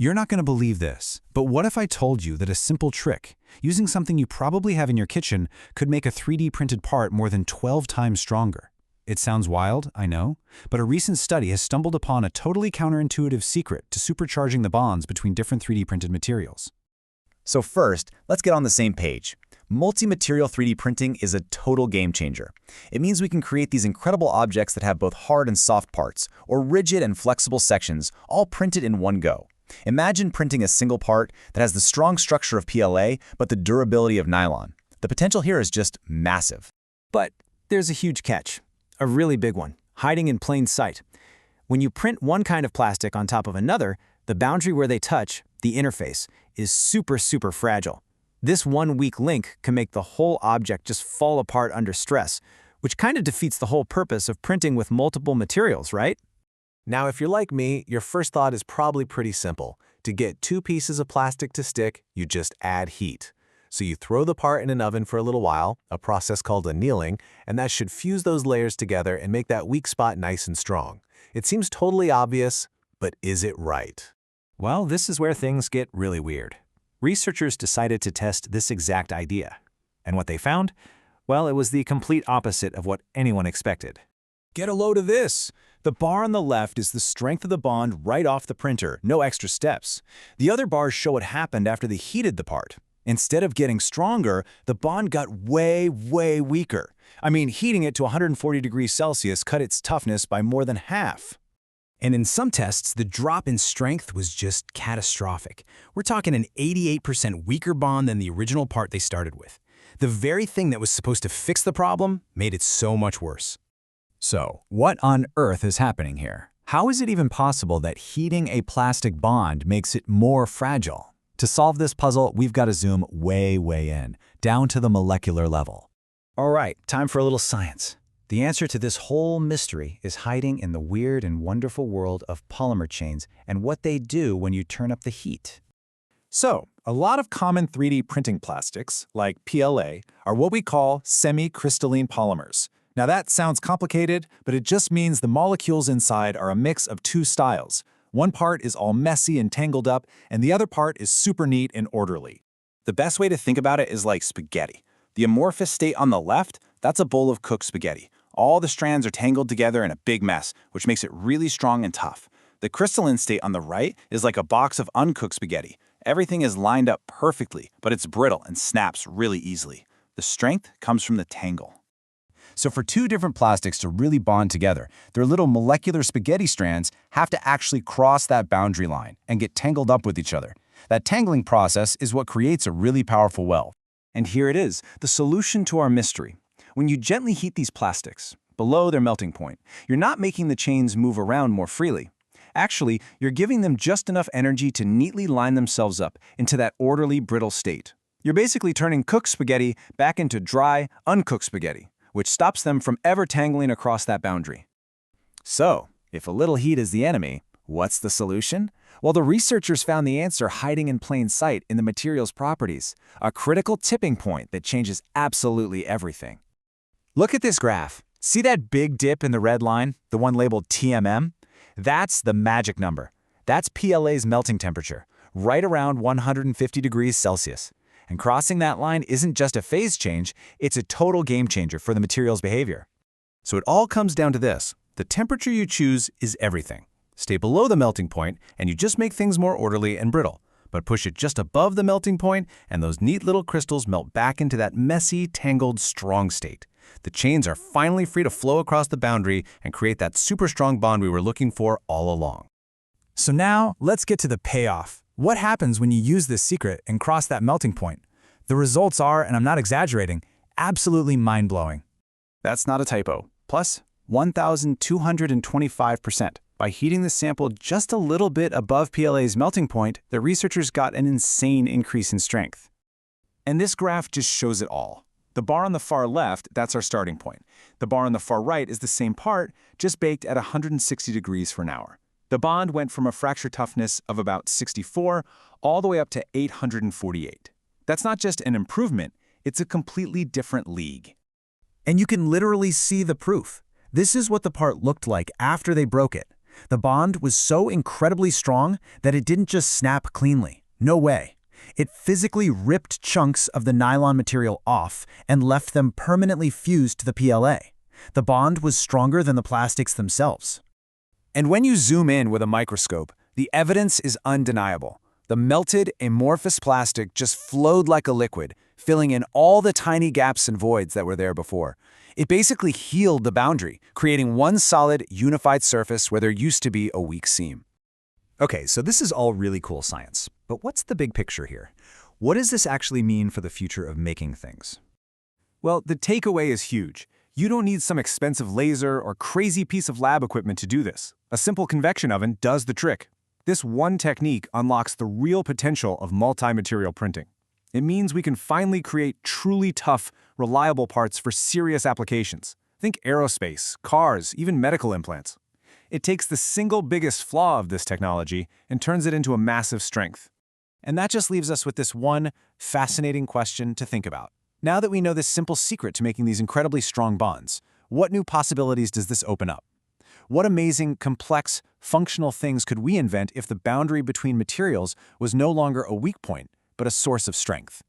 You're not going to believe this, but what if I told you that a simple trick, using something you probably have in your kitchen, could make a 3D printed part more than 12 times stronger? It sounds wild, I know, but a recent study has stumbled upon a totally counterintuitive secret to supercharging the bonds between different 3D printed materials. So first, let's get on the same page. Multi-material 3D printing is a total game changer. It means we can create these incredible objects that have both hard and soft parts, or rigid and flexible sections, all printed in one go. Imagine printing a single part that has the strong structure of PLA, but the durability of nylon. The potential here is just massive. But there's a huge catch, a really big one, hiding in plain sight. When you print one kind of plastic on top of another, the boundary where they touch, the interface, is super fragile. This one weak link can make the whole object just fall apart under stress, which kind of defeats the whole purpose of printing with multiple materials, right? Now, if you're like me, your first thought is probably pretty simple. To get two pieces of plastic to stick, you just add heat. So you throw the part in an oven for a little while, a process called annealing, and that should fuse those layers together and make that weak spot nice and strong. It seems totally obvious, but is it right? Well, this is where things get really weird. Researchers decided to test this exact idea. And what they found? Well, it was the complete opposite of what anyone expected. Get a load of this! The bar on the left is the strength of the bond right off the printer, no extra steps. The other bars show what happened after they heated the part. Instead of getting stronger, the bond got way weaker. I mean, heating it to 140 degrees Celsius cut its toughness by more than half. And in some tests, the drop in strength was just catastrophic. We're talking an 88% weaker bond than the original part they started with. The very thing that was supposed to fix the problem made it so much worse. So, what on earth is happening here? How is it even possible that heating a plastic bond makes it more fragile? To solve this puzzle, we've got to zoom way in, down to the molecular level. All right, time for a little science. The answer to this whole mystery is hiding in the weird and wonderful world of polymer chains and what they do when you turn up the heat. So, a lot of common 3D printing plastics, like PLA, are what we call semi-crystalline polymers. Now that sounds complicated, but it just means the molecules inside are a mix of two styles. One part is all messy and tangled up, and the other part is super neat and orderly. The best way to think about it is like spaghetti. The amorphous state on the left, that's a bowl of cooked spaghetti. All the strands are tangled together in a big mess, which makes it really strong and tough. The crystalline state on the right is like a box of uncooked spaghetti. Everything is lined up perfectly, but it's brittle and snaps really easily. The strength comes from the tangle. So for two different plastics to really bond together, their little molecular spaghetti strands have to actually cross that boundary line and get tangled up with each other. That tangling process is what creates a really powerful weld. And here it is, the solution to our mystery. When you gently heat these plastics, below their melting point, you're not making the chains move around more freely. Actually, you're giving them just enough energy to neatly line themselves up into that orderly, brittle state. You're basically turning cooked spaghetti back into dry, uncooked spaghetti, which stops them from ever tangling across that boundary. So, if a little heat is the enemy, what's the solution? Well, the researchers found the answer hiding in plain sight in the material's properties, a critical tipping point that changes absolutely everything. Look at this graph. See that big dip in the red line, the one labeled TMM? That's the magic number. That's PLA's melting temperature, right around 150 degrees Celsius. And crossing that line isn't just a phase change, it's a total game changer for the material's behavior. So it all comes down to this. The temperature you choose is everything. Stay below the melting point, and you just make things more orderly and brittle. But push it just above the melting point, and those neat little crystals melt back into that messy, tangled, strong state. The chains are finally free to flow across the boundary and create that super strong bond we were looking for all along. So now, let's get to the payoff. What happens when you use this secret and cross that melting point? The results are, and I'm not exaggerating, absolutely mind-blowing. That's not a typo. Plus, 1,225%. By heating the sample just a little bit above PLA's melting point, the researchers got an insane increase in strength. And this graph just shows it all. The bar on the far left, that's our starting point. The bar on the far right is the same part, just baked at 160 degrees for an hour. The bond went from a fracture toughness of about 64 all the way up to 848. That's not just an improvement, it's a completely different league. And you can literally see the proof. This is what the part looked like after they broke it. The bond was so incredibly strong that it didn't just snap cleanly. No way. It physically ripped chunks of the nylon material off and left them permanently fused to the PLA. The bond was stronger than the plastics themselves. And when you zoom in with a microscope, the evidence is undeniable. The melted, amorphous plastic just flowed like a liquid, filling in all the tiny gaps and voids that were there before. It basically healed the boundary, creating one solid, unified surface where there used to be a weak seam. Okay, so this is all really cool science, but what's the big picture here? What does this actually mean for the future of making things? Well, the takeaway is huge. You don't need some expensive laser or crazy piece of lab equipment to do this. A simple convection oven does the trick. This one technique unlocks the real potential of multi-material printing. It means we can finally create truly tough, reliable parts for serious applications. Think aerospace, cars, even medical implants. It takes the single biggest flaw of this technology and turns it into a massive strength. And that just leaves us with this one fascinating question to think about. Now that we know this simple secret to making these incredibly strong bonds, what new possibilities does this open up? What amazing, complex, functional things could we invent if the boundary between materials was no longer a weak point, but a source of strength?